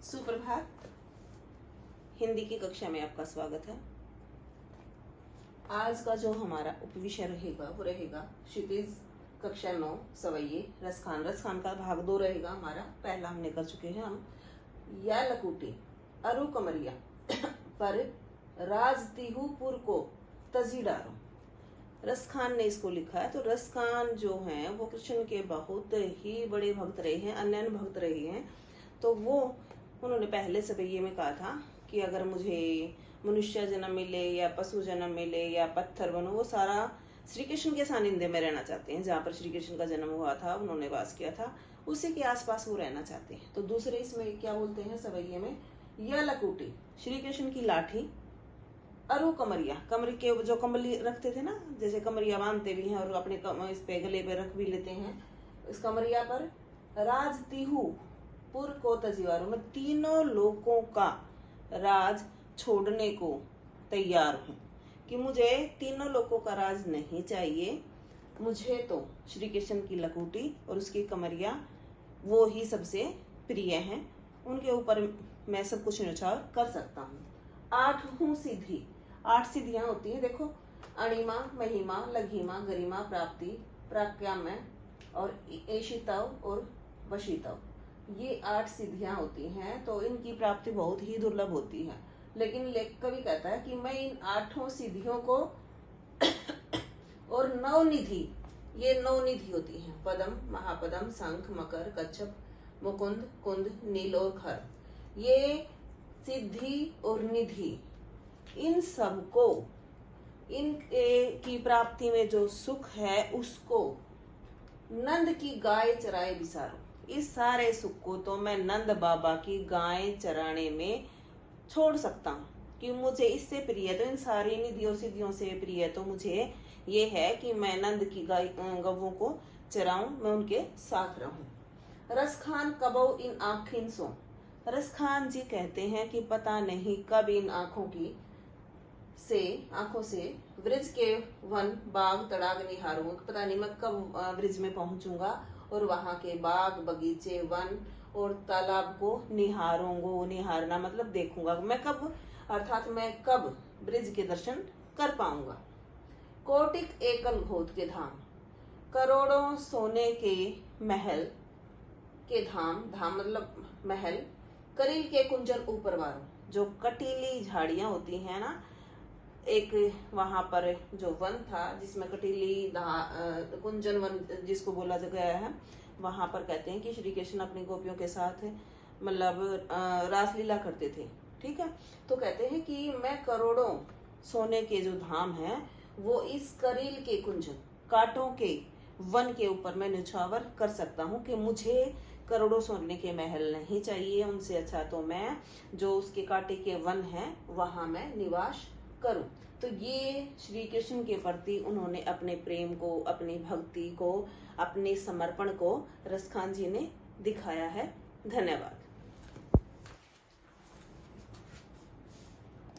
सुप्रभात। हिंदी की कक्षा में आपका स्वागत है। आज का जो हमारा उपविषय रहेगा वो रहेगा क्षितिज कक्षा 9 सवैये रसखान। रसखान का भाग 2 रहेगा हमारा। पहला हमने कर चुके हैं हम। या लकुटी अरु कमरिया पर राजतिहु पुर को तजी डारो। रसखान ने इसको लिखा है। तो रसखान जो है वो कृष्ण के बहुत ही बड़े भक्त रहे हैं, अनन्य भक्त रहे हैं। तो वो उन्होंने पहले सवैये में कहा था कि अगर मुझे मनुष्य जन्म मिले या पशु जन्म मिले या पत्थर बनो, वो सारा श्री कृष्ण के सानिध्य में रहना चाहते हैं। जहाँ पर श्री कृष्ण का जन्म हुआ था, उन्होंने वास किया था, उसी के आसपास वो रहना चाहते हैं। तो दूसरे इसमें क्या बोलते हैं सवैये में, यह लकुटी श्री कृष्ण की लाठी, अरु कमरिया कमर के जो कमली रखते थे ना, जैसे कमरिया बांधते भी हैं और अपने इस पे गले पे रख भी लेते हैं, इस कमरिया पर राजतिहु पुर को तजीवारो, मैं तीनों लोगों का राज छोड़ने को तैयार हूं कि मुझे तीनों लोगों का राज नहीं चाहिए। मुझे तो श्री कृष्ण की लकुटी और उसकी कमरिया वो ही सबसे प्रिय हैं। उनके ऊपर मैं सब कुछ न्यौछावर कर सकता हूँ। 8 सिद्धि, 8 सिद्धियां होती हैं। देखो, अणिमा, महिमा, लघिमा, गरिमा, प्राप्ति, प्राक्याम्य और एशितव और वशितव, ये 8 सिद्धियां होती हैं। तो इनकी प्राप्ति बहुत ही दुर्लभ होती है। लेकिन लेखक कवि कहता है कि मैं इन 8 सिद्धियों को और 9 निधि, ये 9 निधि होती हैं, पदम, महापदम, शंख, मकर, कच्छप, मुकुंद, कुंद, नील और खर, ये सिद्धि और निधि, इन सबको, इन की प्राप्ति में जो सुख है उसको नंद की गाय चराए बिसारो। इस सारे सुख को तो मैं नंद बाबा की गाय चराने में छोड़ सकता हूँ कि मुझे इससे प्रिय, तो इन सारी निधियों सिद्धियों से प्रिय तो मुझे ये है कि मैं नंद की गाय गवों को चराऊं, मैं उनके साथ रहूं। रसखान कबो इन आँखिन सो, रसखान जी कहते हैं कि पता नहीं कब इन आंखों से ब्रिज के वन बाग तड़ाग निहारूंगा, पता नहीं मैं कब ब्रिज में पहुंचूंगा और वहां के बाग बगीचे वन और तालाब को निहारूंगा। निहारना मतलब देखूंगा, मैं कब, अर्थात मैं कब ब्रिज के दर्शन कर पाऊंगा। कोटिक एकल घोत के धाम, करोड़ों सोने के महल के धाम, धाम मतलब महल, करील के कुंजन ऊपर वारों, जो कटीली झाड़ियां होती हैं ना, एक वहां पर जो वन था जिसमें कटीली कुंजन वन जिसको बोला गया है, वहां पर कहते हैं कि श्री कृष्ण अपनी गोपियों के साथ मतलब रासलीला करते थे। ठीक है, तो कहते हैं कि मैं करोड़ों सोने के जो धाम है वो इस करील के कुंजन, कांटों के वन के ऊपर मैं न्यौछावर कर सकता हूँ कि मुझे करोड़ों सोने के महल नहीं चाहिए। उनसे अच्छा तो मैं जो उसके कांटे के वन है वहां मैं निवास करूं। तो ये श्री कृष्ण के प्रति उन्होंने अपने प्रेम को, अपनी भक्ति को, अपने समर्पण को रसखान जी ने दिखाया है। धन्यवाद।